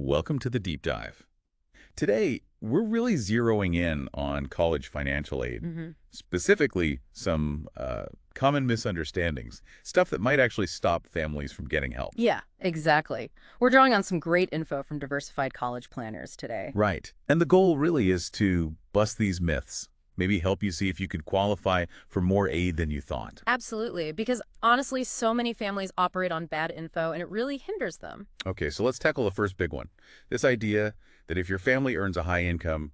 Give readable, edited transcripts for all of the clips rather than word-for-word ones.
Welcome to the Deep Dive. Today, we're really zeroing in on college financial aid, specifically some common misunderstandings, stuff that might actually stop families from getting help. Yeah, exactly. We're drawing on some great info from Diversified College Planners today. Right. And the goal really is to bust these myths, maybe help you see if you could qualify for more aid than you thought. Absolutely, because honestly, so many families operate on bad info and it really hinders them. Okay, so let's tackle the first big one. This idea that if your family earns a high income,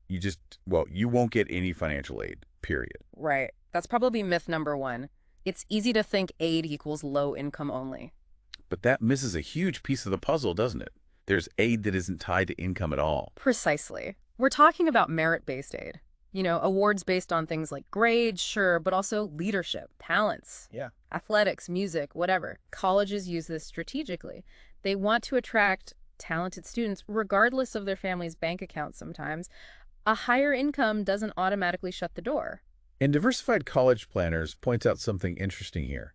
you won't get any financial aid, period. Right. That's probably myth number one. It's easy to think aid equals low income only. But that misses a huge piece of the puzzle, doesn't it? There's aid that isn't tied to income at all. Precisely. We're talking about merit-based aid. Awards based on things like grades, sure, but also leadership, talents, athletics, music, whatever. Colleges use this strategically. They want to attract talented students regardless of their family's bank account sometimes. A higher income doesn't automatically shut the door. And Diversified College Planners points out something interesting here.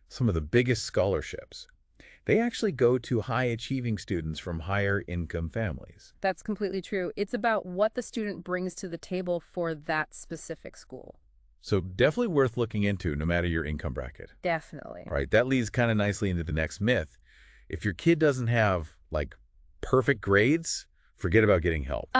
Some of the biggest scholarships, they actually go to high-achieving students from higher-income families. That's completely true. It's about what the student brings to the table for that specific school. So definitely worth looking into, no matter your income bracket. Definitely. All right, that leads kind of nicely into the next myth. If your kid doesn't have, perfect grades, forget about getting help.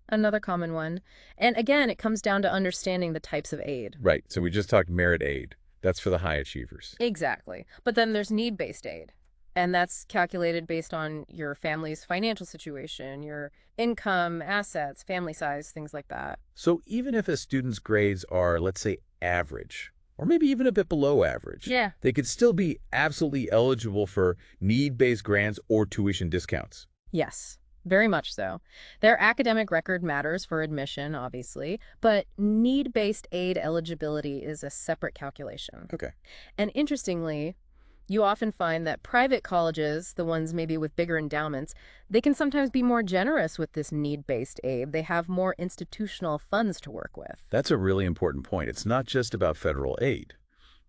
Another common one. And again, it comes down to understanding the types of aid. Right, so we just talked merit aid. That's for the high achievers. Exactly. But then there's need-based aid. And that's calculated based on your family's financial situation, your income, assets, family size, things like that. So even if a student's grades are, let's say, average, or maybe even a bit below average, they could still be absolutely eligible for need-based grants or tuition discounts. Yes, very much so. Their academic record matters for admission, obviously, but need-based aid eligibility is a separate calculation. Okay. And interestingly, you often find that private colleges, the ones maybe with bigger endowments, they can sometimes be more generous with this need-based aid. They have more institutional funds to work with. That's a really important point. It's not just about federal aid,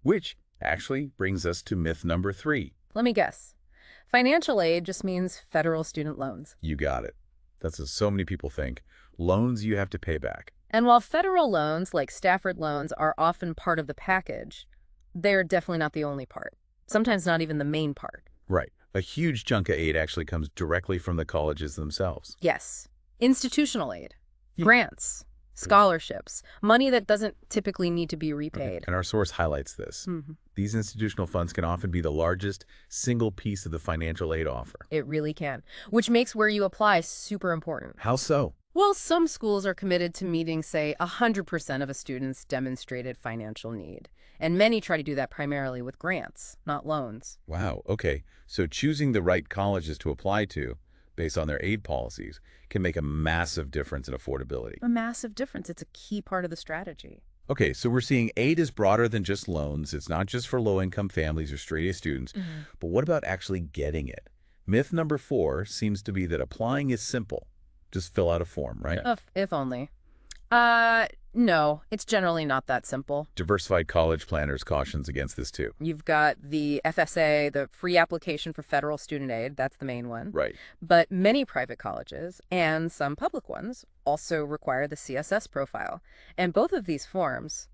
which actually brings us to myth number 3. Let me guess. Financial aid just means federal student loans. You got it. That's what so many people think. Loans you have to pay back. And while federal loans, like Stafford loans, are often part of the package, they're definitely not the only part. Sometimes not even the main part. Right. A huge chunk of aid actually comes directly from the colleges themselves. Yes. Institutional aid, grants, scholarships, money that doesn't typically need to be repaid. Okay. And our source highlights this. These institutional funds can often be the largest single piece of the financial aid offer. It really can, which makes where you apply super important. How so? Well, some schools are committed to meeting, say, 100% of a student's demonstrated financial need. And many try to do that primarily with grants, not loans. Wow. Okay. So choosing the right colleges to apply to based on their aid policies can make a massive difference in affordability. A massive difference. It's a key part of the strategy. Okay, so we're seeing aid is broader than just loans. It's not just for low-income families or straight-A students. But what about actually getting it? Myth number 4 seems to be that applying is simple. Just fill out a form, right? If only. No, it's generally not that simple. Diversified College Planners cautions against this too. You've got the FSA, the free application for federal student aid. That's the main one. Right. But many private colleges and some public ones also require the CSS profile. And both of these forms,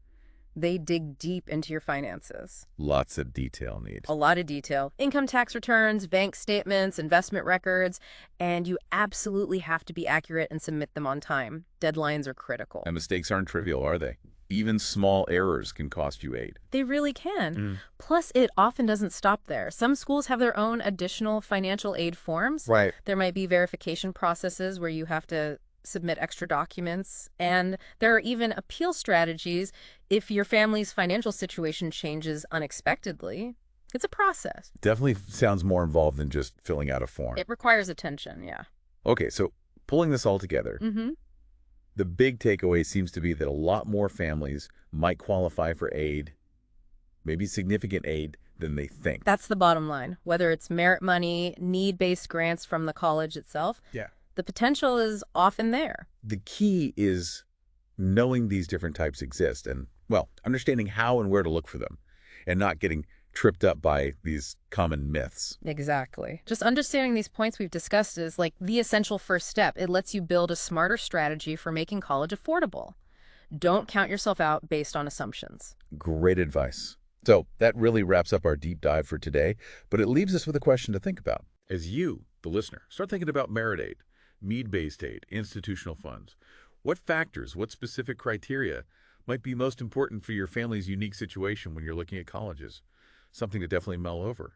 they dig deep into your finances. Lots of detail needed. A lot of detail. Income tax returns, bank statements, investment records, and you absolutely have to be accurate and submit them on time. Deadlines are critical. And mistakes aren't trivial, are they? Even small errors can cost you aid. They really can. Plus, it often doesn't stop there. Some schools have their own additional financial aid forms. Right. There might be verification processes where you have to submit extra documents, and there are even appeal strategies if your family's financial situation changes unexpectedly. It's a process. Definitely sounds more involved than just filling out a form. It requires attention, yeah. Okay, so pulling this all together, the big takeaway seems to be that a lot more families might qualify for aid, maybe significant aid, than they think. That's the bottom line. Whether it's merit money, need-based grants from the college itself, the potential is often there. The key is knowing these different types exist and, understanding how and where to look for them and not getting tripped up by these common myths. Exactly. Just understanding these points we've discussed is like the essential first step. It lets you build a smarter strategy for making college affordable. Don't count yourself out based on assumptions. Great advice. So that really wraps up our deep dive for today, but it leaves us with a question to think about. As you, the listener, start thinking about merit aid, need-based aid, institutional funds, what factors, what specific criteria might be most important for your family's unique situation when you're looking at colleges? Something to definitely mull over.